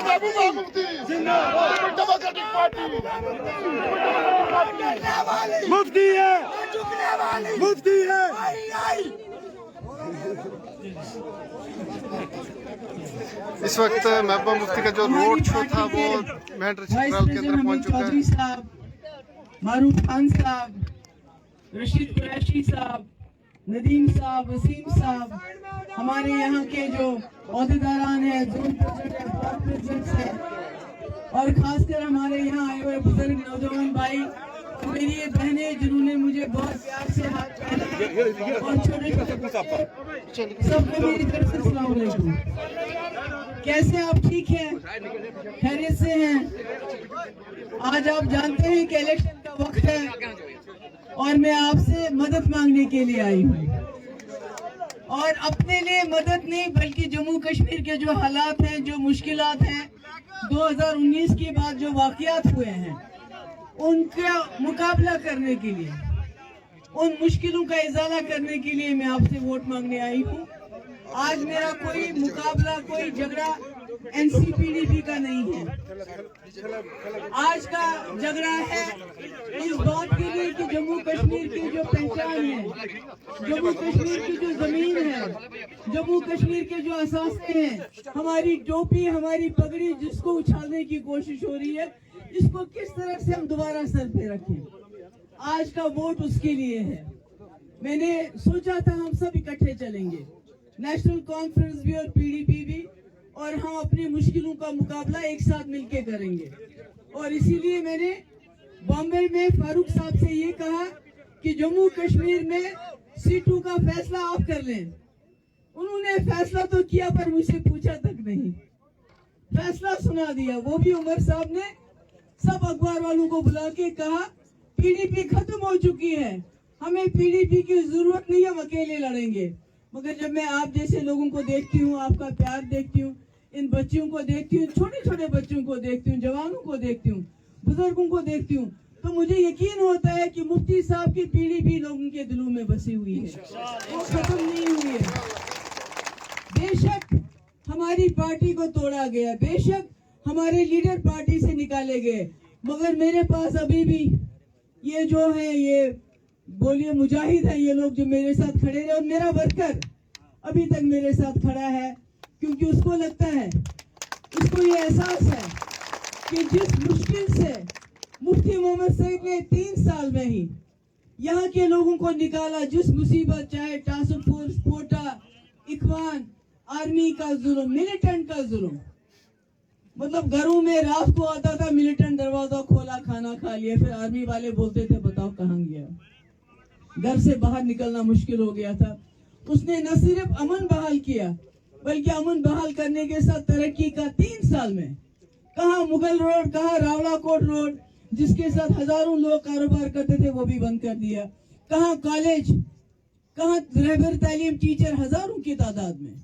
Mehbooba Mufti democratic party مفتی ہے مفتی ہے اس وقت محبوبہ مفتی کا جو روڈ شو تھا وہ مہنڈر چترال کے اندر پہنچ چکا ہے. صاحب، معروف خان صاحب، رشید قریشی صاحب، ندیم صاحب، وسیم صاحب، ہمارے یہاں کے جو عہدیداران ہیں، زون پریزیڈنٹ ہیں، بلاک پریزیڈنٹس ہیں، اور خاص کر ہمارے یہاں آئے ہوئے بزرگ نوجوان بھائی، میری یہ بہنیں جنہوں نے مجھے بہت پیار سے ہاتھ پہنا، اور چھوٹے چھوٹے بچے، سب کو میری طرف سے السلام علیکم. کیسے آپ ٹھیک ہیں؟ خیریت سے ہیں؟ آج آپ جانتے ہیں کہ الیکشن کا وقت ہے اور میں آپ سے مدد مانگنے کے لیے آئی ہوں، اور اپنے لیے مدد نہیں بلکہ جموں کشمیر کے جو حالات ہیں، جو مشکلات ہیں، 2019 کے بعد جو واقعات ہوئے ہیں ان کا مقابلہ کرنے کے لیے، ان مشکلوں کا ازالہ کرنے کے لیے میں آپ سے ووٹ مانگنے آئی ہوں. آج میرا کوئی مقابلہ، کوئی جھگڑا N C P D P کا نہیں ہے. آج کا جھگڑا ہے اس بات کے لیے کہ جموں کشمیر کی جو پہچان ہے، جموں کشمیر کی جو زمین ہے، جموں کشمیر کے جو اثاثے ہیں، ہماری ٹوپی، ہماری پگڑی جس کو اچھالنے کی کوشش ہو رہی ہے، اس کو کس طرح سے ہم دوبارہ سر پہ رکھیں. آج کا ووٹ اس کے لیے ہے. میں نے سوچا تھا ہم سب اکٹھے چلیں گے، نیشنل کانفرنس بھی اور پی ڈی پی بھی، اور ہم اپنی مشکلوں کا مقابلہ ایک ساتھ مل کے کریں گے. اور اسی لیے میں نے بامبے میں فاروق صاحب سے یہ کہا کہ جموں کشمیر میں سیٹوں کا فیصلہ آپ کر لیں. انہوں نے فیصلہ تو کیا پر مجھ سے پوچھا تک نہیں، فیصلہ سنا دیا. وہ بھی عمر صاحب نے سب اخبار والوں کو بلا کے کہا پی ڈی پی ختم ہو چکی ہے، ہمیں پی ڈی پی کی ضرورت نہیں، ہم اکیلے لڑیں گے. مگر جب میں آپ جیسے لوگوں کو دیکھتی ہوں، آپ کا پیار دیکھتی ہوں، ان بچوں کو دیکھتی ہوں، چھوٹے چھوٹے بچوں کو دیکھتی ہوں، جوانوں کو دیکھتی ہوں، بزرگوں کو دیکھتی ہوں، تو مجھے یقین ہوتا ہے کہ مفتی صاحب کی پیڑھی بھی لوگوں کے دلوں میں بسی ہوئی ہے، وہ ختم نہیں ہوئی ہے. بے شک ہماری پارٹی کو توڑا گیا، بے شک ہمارے لیڈر پارٹی سے نکالے گئے، مگر میرے پاس ابھی بھی یہ جو ہیں، یہ بولیے مجاہد ہیں، یہ لوگ جو میرے ساتھ کھڑے رہے، اور میرا ورکر ابھی تک میرے ساتھ کھڑا ہے، کیونکہ اس کو لگتا ہے، اس کو یہ احساس ہے کہ جس مشکل سے مفتی محمد سعید نے 3 سال میں ہی یہاں کے لوگوں کو نکالا، جس مصیبت، چاہے ٹاسک فورس، کوٹا، اخوان، آرمی کا ظلم، ملیٹنٹ کا ظلم، مطلب گھروں میں رات کو آتا تھا، ملیٹنٹ دروازہ کھولا، کھانا کھا لیا، پھر آرمی والے بولتے تھے بتاؤ کہاں گیا. گھر سے باہر نکلنا مشکل ہو گیا تھا. اس نے نہ صرف امن بحال کیا بلکہ امن بحال کرنے کے ساتھ ترقی کا 3 سال میں کہاں مغل روڈ، کہاں راولا کوٹ روڈ جس کے ساتھ ہزاروں لوگ کاروبار کرتے تھے وہ بھی بند کر دیا، کہاں کالج، کہاں رہبر تعلیم ٹیچر ہزاروں کی تعداد میں،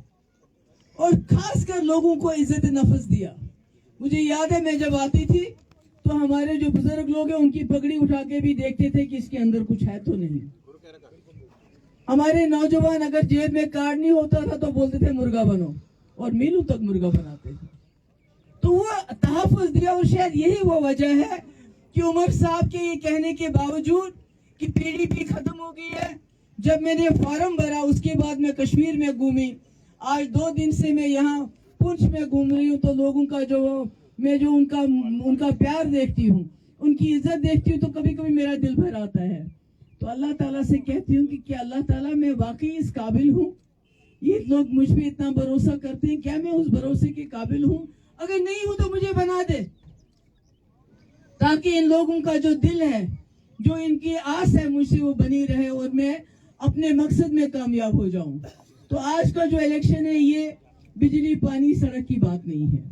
اور خاص کر لوگوں کو عزت نفس دیا. مجھے یاد ہے میں جب آتی تھی تو ہمارے جو بزرگ لوگ ہیں ان کی پگڑی اٹھا کے بھی دیکھتے تھے کہ اس کے اندر کچھ ہے تو نہیں. ہمارے نوجوان اگر جیب میں کارڈ نہیں ہوتا تھا تو بولتے تھے مرغا بنو، اور میلوں تک مرغا بناتے تھے. تو وہ تحفظ دیا، اور شاید یہی وہ وجہ ہے کہ عمر صاحب کے یہ کہنے کے باوجود کہ پی ڈی پی ختم ہو گئی ہے، جب میں نے فارم بھرا اس کے بعد میں کشمیر میں گھومی، آج 2 دن سے میں یہاں پنچ میں گھوم رہی ہوں، تو لوگوں کا میں جو ان کا پیار دیکھتی ہوں، ان کی عزت دیکھتی ہوں، تو کبھی کبھی میرا دل بھر آتا ہے. تو اللہ تعالیٰ سے کہتی ہوں کہ کیا اللہ تعالیٰ میں واقعی اس قابل ہوں؟ یہ لوگ مجھ پہ اتنا بھروسہ کرتے ہیں، کیا میں اس بھروسے کے قابل ہوں؟ اگر نہیں ہوں تو مجھے بنا دے، تاکہ ان لوگوں کا جو دل ہے، جو ان کی آس ہے مجھ سے، وہ بنی رہے اور میں اپنے مقصد میں کامیاب ہو جاؤں. تو آج کا جو الیکشن ہے یہ بجلی پانی سڑک کی بات نہیں ہے.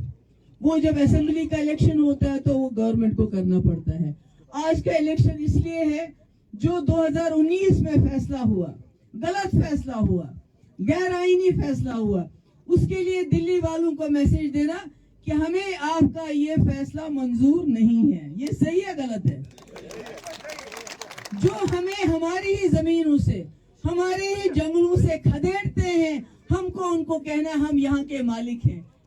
وہ جب اسمبلی کا الیکشن ہوتا ہے تو وہ گورنمنٹ کو کرنا پڑتا ہے. آج کا الیکشن اس لیے ہے جو 2019 میں فیصلہ ہوا، غلط فیصلہ ہوا، غیر آئینی فیصلہ ہوا، اس کے لیے دلی والوں کو میسج دینا کہ ہمیں آپ کا یہ فیصلہ منظور نہیں ہے. یہ صحیح ہے غلط ہے؟ جو ہمیں ہماری ہی زمینوں سے، ہمارے ہی جنگلوں سے کھدیڑتے ہیں، ہم کو ان کو کہنا ہم یہاں کے مالک ہیں.